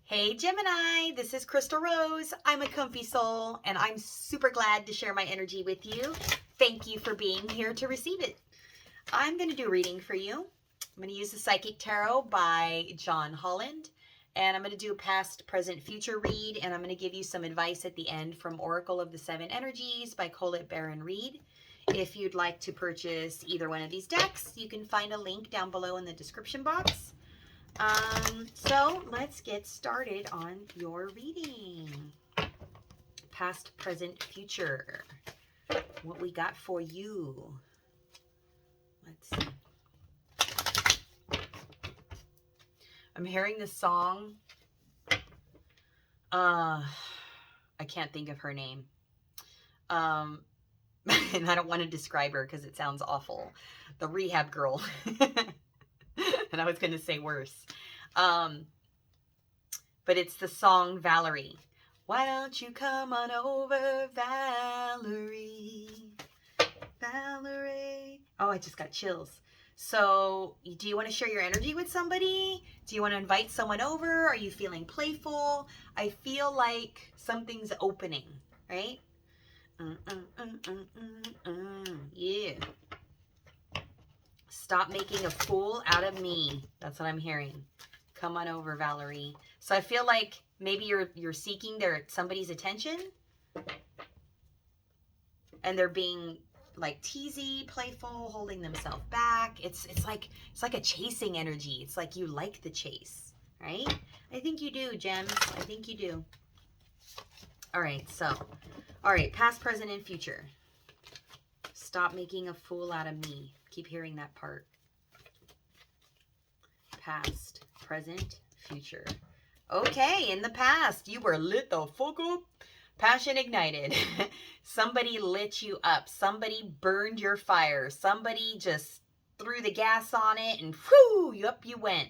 Hey Gemini, this is Crystal Rose. I'm a comfy soul and I'm super glad to share my energy with you. Thank you for being here to receive it. I'm going to do a reading for you. I'm going to use the Psychic Tarot by John Holland, and I'm going to do a past, present, future read, and I'm going to give you some advice at the end from Oracle of the Seven Energies by Colette Baron Reed. If you'd like to purchase either one of these decks, you can find a link down below in the description box. So let's get started on your reading. Past, present, future. What we got for you. Let's see. I'm hearing this song. I can't think of her name. And I don't want to describe her because it sounds awful. The Rehab Girl. And I was going to say worse. But it's the song Valerie. Why don't you come on over, Valerie? Valerie. Oh, I just got chills. So, do you want to share your energy with somebody? Do you want to invite someone over? Are you feeling playful? I feel like something's opening, right? Yeah. Stop making a fool out of me. That's what I'm hearing. Come on over, Valerie. So I feel like maybe you're seeking somebody's attention, and they're being like teasy, playful, holding themselves back. It's like a chasing energy. It's like you like the chase, right? I think you do, Gems. I think you do. All right, past, present, and future. Stop making a fool out of me. Keep hearing that part. Past, present, future. Okay, in the past, you were lit the fuck up. Passion ignited. Somebody lit you up. Somebody burned your fire. Somebody just threw the gas on it and whoo, up you went.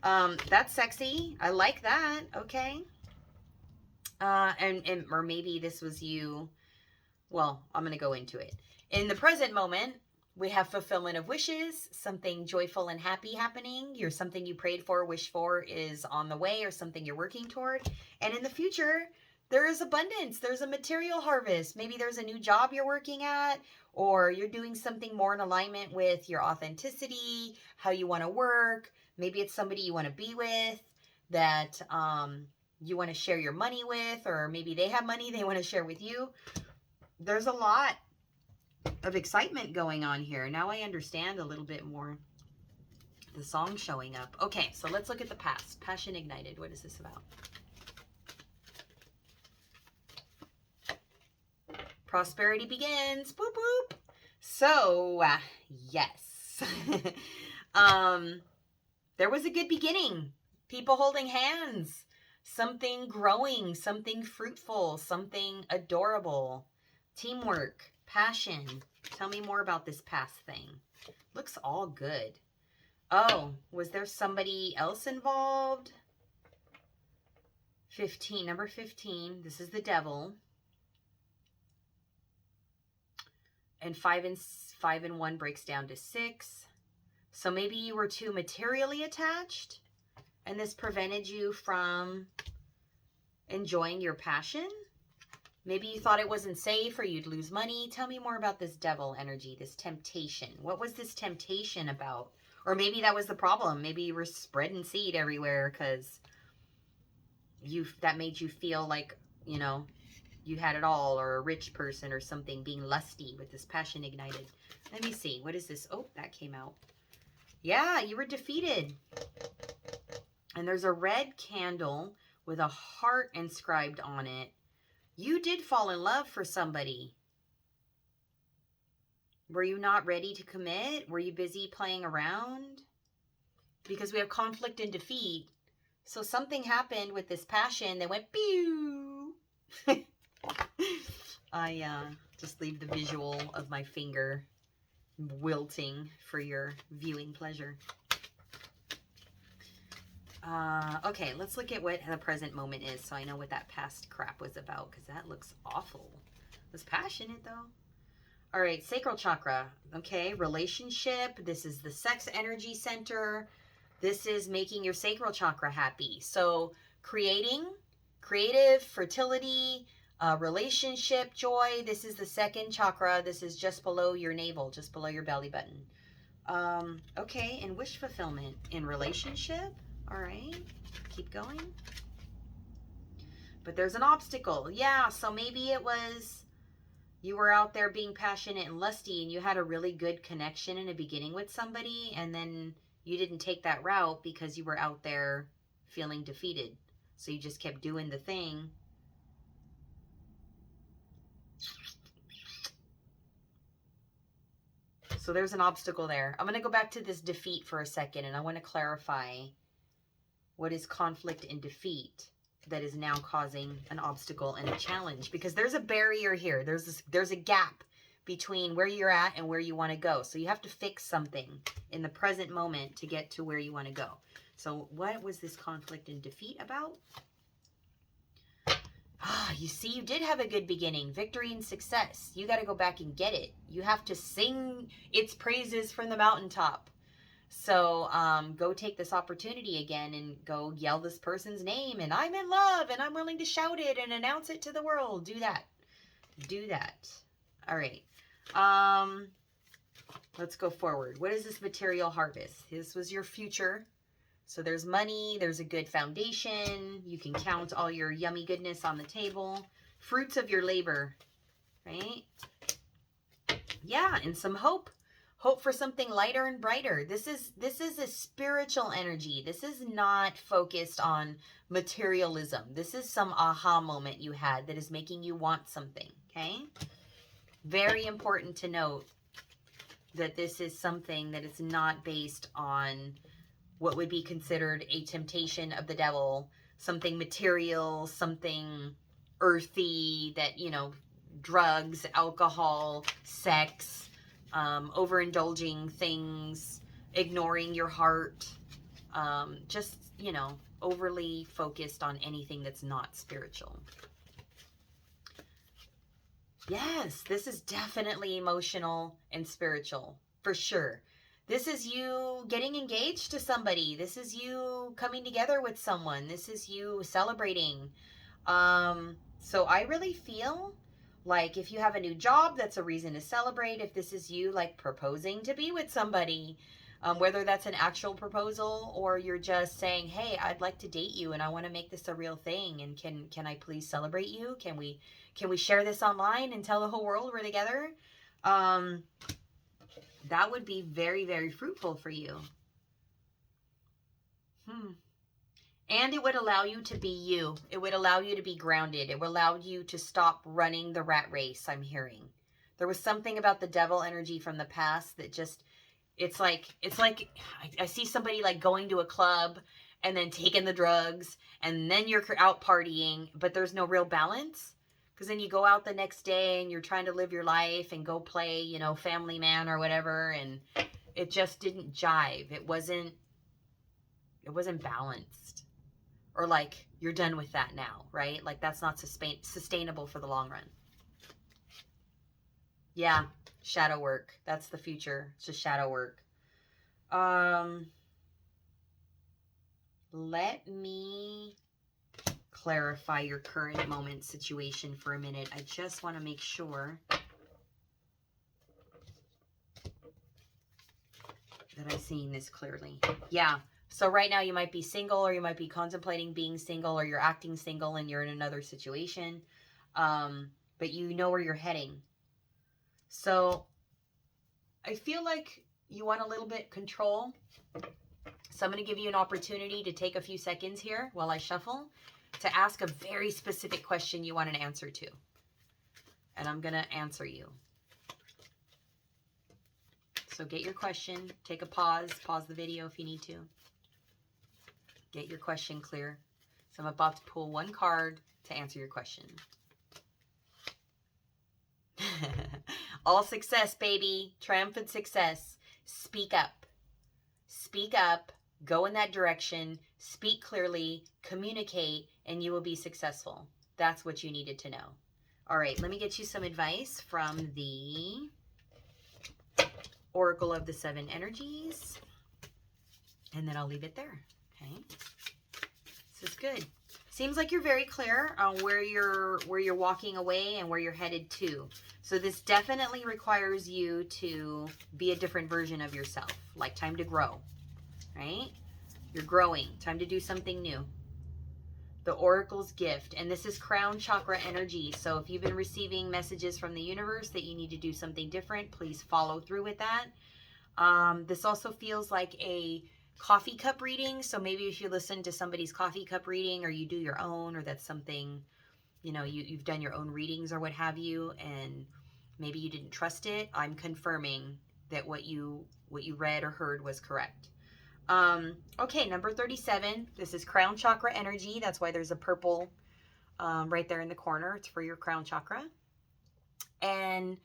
That's sexy. I like that. Okay. Or maybe this was you. Well, I'm going to go into it. In the present moment, we have fulfillment of wishes, something joyful and happy happening. Something you prayed for, wished for is on the way, or something you're working toward. And in the future, there is abundance. There's a material harvest. Maybe there's a new job you're working at, or you're doing something more in alignment with your authenticity, how you want to work. Maybe it's somebody you want to be with that you want to share your money with, or maybe they have money they want to share with you. There's a lot of excitement going on here. Now I understand a little bit more. The song showing up. Okay, so let's look at the past. Passion ignited. What is this about? Prosperity begins. Boop, boop. So, yes. There was a good beginning. People holding hands. Something growing. Something fruitful. Something adorable. Teamwork. Passion. Tell me more about this past thing. Looks all good. Oh, was there somebody else involved? 15. Number 15. This is the devil. And 5 and 1 breaks down to 6. So maybe you were too materially attached, and this prevented you from enjoying your passion. Maybe you thought it wasn't safe, or you'd lose money. Tell me more about this devil energy, this temptation. What was this temptation about? Or maybe that was the problem. Maybe you were spreading seed everywhere because that made you feel like, you had it all, or a rich person or something, being lusty with this passion ignited. Let me see. What is this? Oh, that came out. Yeah, you were defeated. And there's a red candle with a heart inscribed on it. You did fall in love for somebody. Were you not ready to commit? Were you busy playing around? Because we have conflict and defeat. So something happened with this passion that went pew. I just leave the visual of my finger wilting for your viewing pleasure. Okay, let's look at what the present moment is so I know what that past crap was about, because that looks awful. It was passionate, though. All right, sacral chakra. Okay, relationship. This is the sex energy center. This is making your sacral chakra happy. So creating, creative, fertility, relationship, joy. This is the second chakra. This is just below your navel, just below your belly button. Okay, and wish fulfillment in relationship. All right, keep going. But there's an obstacle. Yeah, so maybe it was you were out there being passionate and lusty and you had a really good connection in the beginning with somebody, and then you didn't take that route because you were out there feeling defeated. So you just kept doing the thing. So there's an obstacle there. I'm going to go back to this defeat for a second, and I want to clarify what is conflict and defeat that is now causing an obstacle and a challenge, because there's a barrier here. There's a gap between where you're at and where you want to go. So you have to fix something in the present moment to get to where you want to go. So what was this conflict and defeat about? You see, you did have a good beginning, victory and success. You got to go back and get it. You have to sing its praises from the mountaintop. So go take this opportunity again and go yell this person's name, and I'm in love and I'm willing to shout it and announce it to the world. Do that. Do that. All right. Let's go forward. What is this material harvest? This was your future. So there's money, there's a good foundation, you can count all your yummy goodness on the table. Fruits of your labor, right? Yeah, and some hope. Hope for something lighter and brighter. This is a spiritual energy. This is not focused on materialism. This is some aha moment you had that is making you want something, okay? Very important to note that this is something that is not based on what would be considered a temptation of the devil, something material, something earthy, that, you know, drugs, alcohol, sex, overindulging things, ignoring your heart, just, you know, overly focused on anything that's not spiritual. Yes, this is definitely emotional and spiritual, for sure. This is you getting engaged to somebody. This is you coming together with someone. This is you celebrating. So I really feel like if you have a new job, that's a reason to celebrate. If this is you like proposing to be with somebody, whether that's an actual proposal or you're just saying, hey, I'd like to date you and I want to make this a real thing. And can I please celebrate you? Can we share this online and tell the whole world we're together? That would be very, very fruitful for you. And it would allow you to be you. It would allow you to be grounded. It would allow you to stop running the rat race, I'm hearing. There was something about the devil energy from the past that just, it's like I see somebody like going to a club and then taking the drugs and then you're out partying, but there's no real balance. Because then you go out the next day and you're trying to live your life and go play, you know, Family Man or whatever. And it just didn't jive. It wasn't balanced. Or like, you're done with that now, right? Like that's not sustainable for the long run. Yeah, shadow work. That's the future. It's just shadow work. Let me clarify your current moment situation for a minute. I just want to make sure that I'm seeing this clearly. Yeah. So right now you might be single, or you might be contemplating being single, or you're acting single and you're in another situation. But you know where you're heading. So I feel like you want a little bit control. So I'm going to give you an opportunity to take a few seconds here while I shuffle to ask a very specific question you want an answer to. And I'm going to answer you. So get your question, take a pause the video if you need to. Get your question clear. So I'm about to pull one card to answer your question. All success, baby. Triumphant success. Speak up. Speak up. Go in that direction. Speak clearly. Communicate, and you will be successful. That's what you needed to know. All right, let me get you some advice from the Oracle of the Seven Energies, and then I'll leave it there. Okay, this is good. seems like you're very clear on where you're walking away and where you're headed to. So this definitely requires you to be a different version of yourself. Like time to grow, right? You're growing. Time to do something new. The Oracle's gift. And this is crown chakra energy. So if you've been receiving messages from the universe that you need to do something different, please follow through with that. This also feels like a coffee cup reading. So maybe if you listen to somebody's coffee cup reading, or you do your own, or that's something, you know, you've done your own readings or what have you, and maybe you didn't trust it, I'm confirming that what you read or heard was correct. Okay, number 37. This is crown chakra energy. That's why there's a purple right there in the corner. It's for your crown chakra. And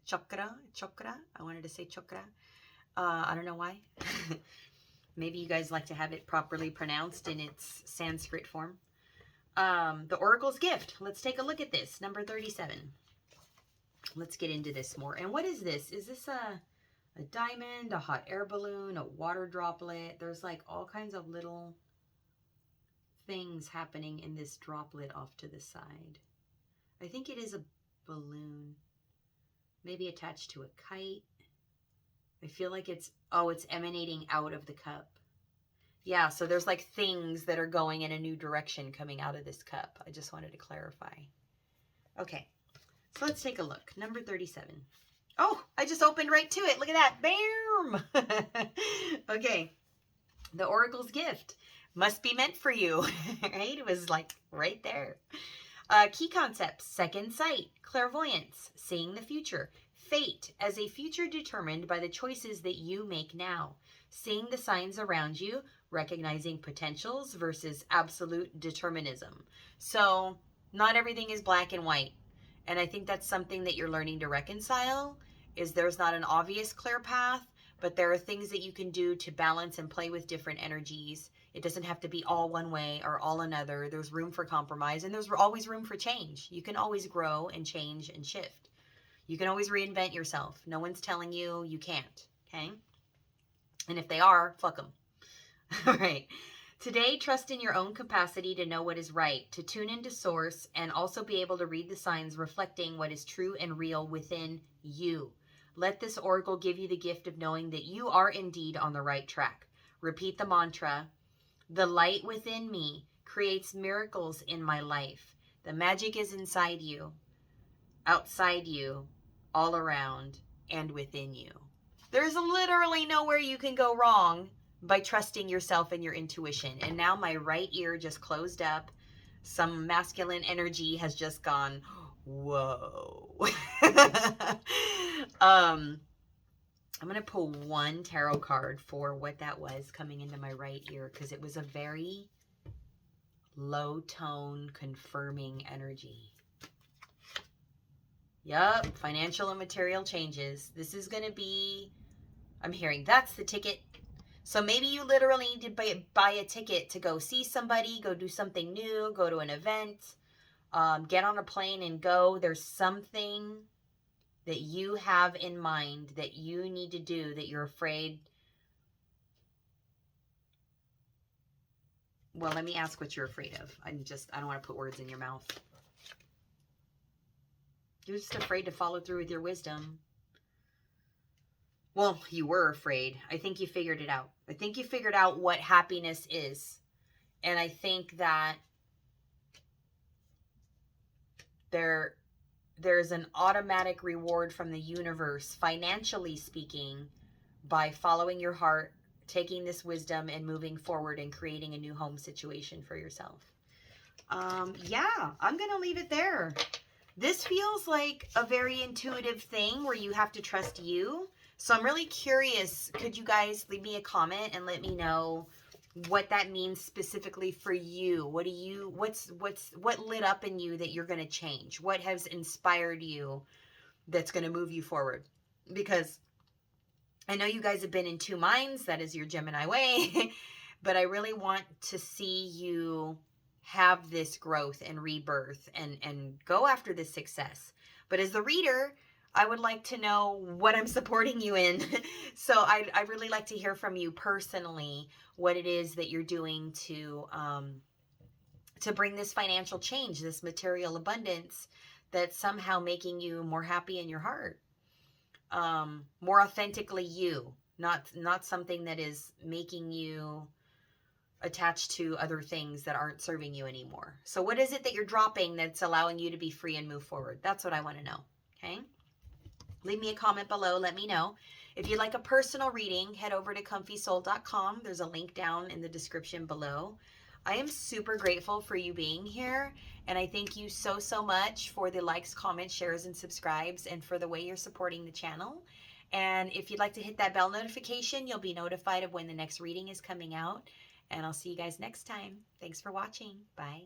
chakra. I wanted to say chakra. I don't know why. Maybe you guys like to have it properly pronounced in its Sanskrit form. The Oracle's gift. Let's take a look at this. Number 37. Let's get into this more. And what is this? Is this a diamond, a hot air balloon, a water droplet? There's like all kinds of little things happening in this droplet off to the side. I think it is a balloon. Maybe attached to a kite. I feel like it's emanating out of the cup. Yeah, so there's like things that are going in a new direction coming out of this cup. I just wanted to clarify. Okay, so let's take a look. Number 37. Oh, I just opened right to it. Look at that. Bam! Okay, the Oracle's gift must be meant for you, right? It was like right there. Key concepts: second sight, clairvoyance, seeing the future, fate as a future determined by the choices that you make now, seeing the signs around you, recognizing potentials versus absolute determinism. So not everything is black and white. And I think that's something that you're learning to reconcile, is there's not an obvious clear path, but there are things that you can do to balance and play with different energies. It doesn't have to be all one way or all another. There's room for compromise, and there's always room for change. You can always grow and change and shift. You can always reinvent yourself. No one's telling you you can't, okay? And if they are, fuck them. All right. Today, trust in your own capacity to know what is right, to tune into source, and also be able to read the signs reflecting what is true and real within you. Let this oracle give you the gift of knowing that you are indeed on the right track. Repeat the mantra: the light within me creates miracles in my life. The magic is inside you, outside you, all around, and within you. There's literally nowhere you can go wrong by trusting yourself and your intuition. And now my right ear just closed up. Some masculine energy has just gone, whoa. I'm going to pull one tarot card for what that was coming into my right ear, because it was a very low tone confirming energy. Yup, financial and material changes. This is going to be, I'm hearing that's the ticket. So maybe you literally need to buy a ticket to go see somebody, go do something new, go to an event, get on a plane and go. There's something that you have in mind that you need to do that you're afraid. Well, let me ask what you're afraid of. I don't want to put words in your mouth. You're just afraid to follow through with your wisdom. Well, you were afraid. I think you figured it out. I think you figured out what happiness is. And I think that there's an automatic reward from the universe, financially speaking, by following your heart, taking this wisdom and moving forward and creating a new home situation for yourself. Yeah, I'm going to leave it there. This feels like a very intuitive thing where you have to trust you. So I'm really curious, could you guys leave me a comment and let me know what that means specifically for you? What lit up in you that you're going to change? What has inspired you that's going to move you forward? Because I know you guys have been in two minds. That is your Gemini way. But I really want to see you have this growth and rebirth and go after this success. But as the reader, I would like to know what I'm supporting you in. So I'd really like to hear from you personally what it is that you're doing to bring this financial change, this material abundance that's somehow making you more happy in your heart, more authentically you, not something that is making you attached to other things that aren't serving you anymore. So what is it that you're dropping that's allowing you to be free and move forward? That's what I want to know. Okay. Leave me a comment below. Let me know. If you'd like a personal reading, head over to comfysoul.com. There's a link down in the description below. I am super grateful for you being here, and I thank you so, so much for the likes, comments, shares, and subscribes, and for the way you're supporting the channel. And if you'd like to hit that bell notification, you'll be notified of when the next reading is coming out. And I'll see you guys next time. Thanks for watching. Bye.